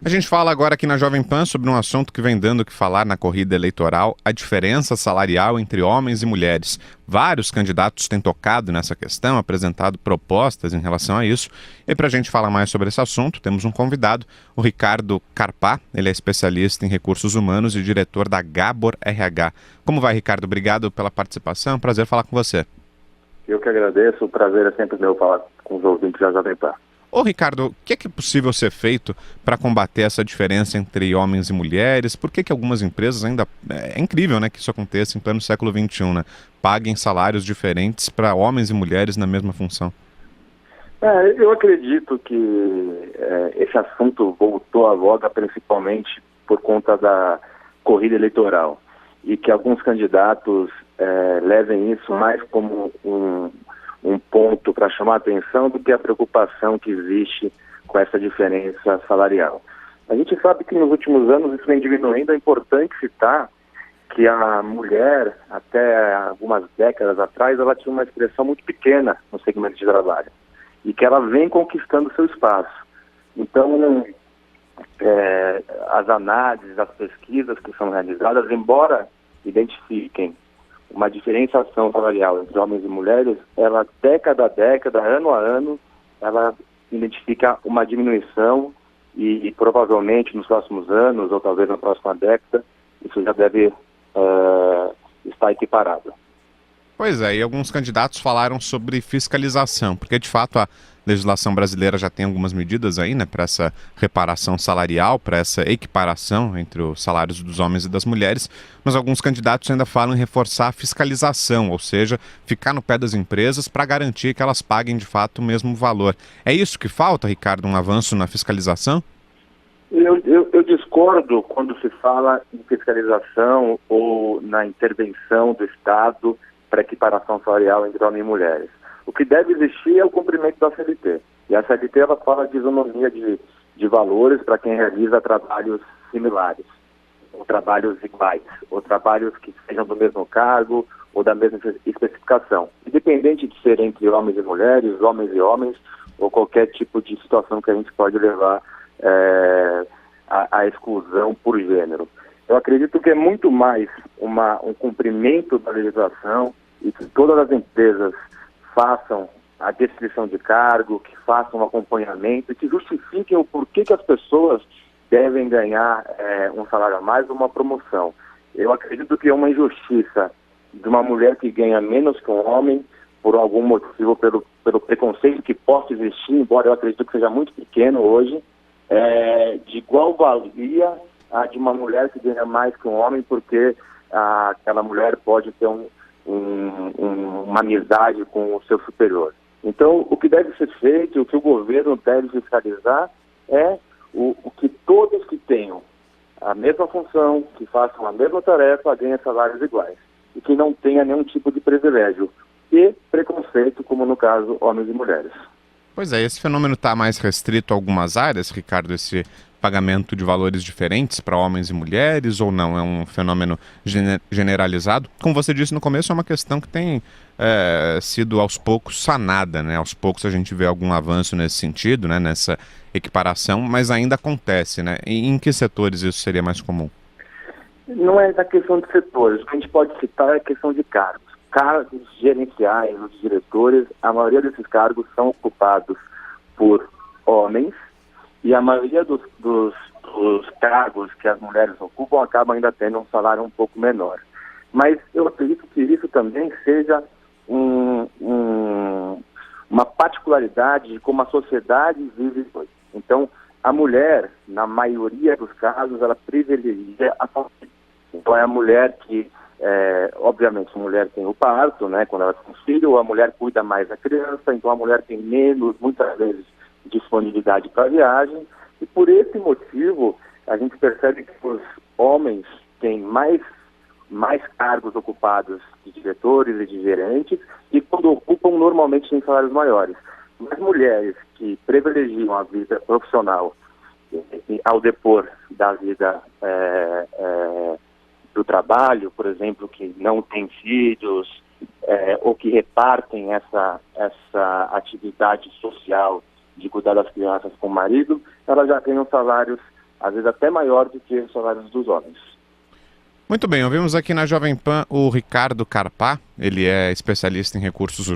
A gente fala agora aqui na Jovem Pan sobre um assunto que vem dando o que falar na corrida eleitoral, a diferença salarial entre homens e mulheres. Vários candidatos têm tocado nessa questão, apresentado propostas em relação a isso. E para a gente falar mais sobre esse assunto, temos um convidado, o Ricardo Carpá. Ele é especialista em recursos humanos e diretor da Gabor RH. Como vai, Ricardo? Obrigado pela participação. Prazer falar com você. Eu que agradeço, o prazer é sempre meu falar com os ouvintes da Jovem Pan. Ô Ricardo, o que é possível ser feito para combater essa diferença entre homens e mulheres? Por que algumas empresas ainda... É incrível, né, que isso aconteça em pleno século XXI, né? Paguem salários diferentes para homens e mulheres na mesma função. Eu acredito que esse assunto voltou à voga principalmente por conta da corrida eleitoral e que alguns candidatos levem isso mais como um ponto para chamar a atenção do que a preocupação que existe com essa diferença salarial. A gente sabe que nos últimos anos isso vem diminuindo. É importante citar que a mulher, até algumas décadas atrás, ela tinha uma expressão muito pequena no segmento de trabalho e que ela vem conquistando seu espaço. Então, as análises, as pesquisas que são realizadas, embora identifiquem uma diferenciação salarial entre homens e mulheres, ela década a década, ano a ano, ela identifica uma diminuição e provavelmente nos próximos anos, ou talvez na próxima década, isso já deve estar equiparado. Pois é, e alguns candidatos falaram sobre fiscalização, porque de fato a legislação brasileira já tem algumas medidas aí, né, para essa reparação salarial, para essa equiparação entre os salários dos homens e das mulheres, mas alguns candidatos ainda falam em reforçar a fiscalização, ou seja, ficar no pé das empresas para garantir que elas paguem de fato o mesmo valor. É isso que falta, Ricardo, um avanço na fiscalização? Eu discordo quando se fala em fiscalização ou na intervenção do Estado para equiparação salarial entre homens e mulheres. O que deve existir é o cumprimento da CLT. E a CLT ela fala de isonomia de valores para quem realiza trabalhos similares, ou trabalhos iguais, ou trabalhos que sejam do mesmo cargo ou da mesma especificação. Independente de ser entre homens e homens, ou qualquer tipo de situação que a gente pode levar à exclusão por gênero. Eu acredito que é muito mais um cumprimento da legislação e que todas as empresas façam a descrição de cargo, que façam um acompanhamento e que justifiquem o porquê que as pessoas devem ganhar um salário a mais ou uma promoção. Eu acredito que é uma injustiça de uma mulher que ganha menos que um homem por algum motivo, pelo preconceito que possa existir, embora eu acredito que seja muito pequeno hoje, de igual valia a de uma mulher que ganha mais que um homem porque aquela mulher pode ter uma amizade com o seu superior. Então, o que deve ser feito, o que o governo deve fiscalizar é o que todos que tenham a mesma função, que façam a mesma tarefa, ganhem salários iguais. E que não tenha nenhum tipo de privilégio e preconceito, como no caso, homens e mulheres. Pois é, esse fenômeno está mais restrito a algumas áreas, Ricardo, esse pagamento de valores diferentes para homens e mulheres, ou não? É um fenômeno generalizado? Como você disse no começo, é uma questão que tem sido aos poucos sanada, né? Aos poucos a gente vê algum avanço nesse sentido, né? Nessa equiparação, mas ainda acontece, né? E em que setores isso seria mais comum? Não é da questão de setores. O que a gente pode citar é a questão de cargos. Cargos gerenciais, os diretores, a maioria desses cargos são ocupados por homens e a maioria dos cargos que as mulheres ocupam acabam ainda tendo um salário um pouco menor. Mas eu acredito que isso também seja uma particularidade de como a sociedade vive hoje. Então, a mulher, na maioria dos casos, ela privilegia a família. Então, é a mulher que obviamente, a mulher tem o parto, né, quando ela tem um filho, ou a mulher cuida mais da criança, então a mulher tem menos, muitas vezes, disponibilidade para viagem, e por esse motivo, a gente percebe que os homens têm mais cargos ocupados de diretores e de gerentes, e quando ocupam, normalmente têm salários maiores. Mas mulheres que privilegiam a vida profissional ao depor da vida do trabalho, por exemplo, que não tem filhos, ou que repartem essa atividade social de cuidar das crianças com o marido, elas já ganham salários às vezes até maior do que os salários dos homens. Muito bem, ouvimos aqui na Jovem Pan o Ricardo Carpá, ele é especialista em recursos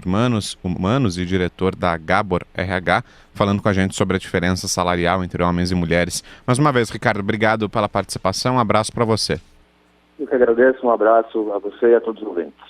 humanos e diretor da Gabor RH, falando com a gente sobre a diferença salarial entre homens e mulheres. Mais uma vez, Ricardo, obrigado pela participação, um abraço para você. Eu que agradeço, um abraço a você e a todos os ouvintes.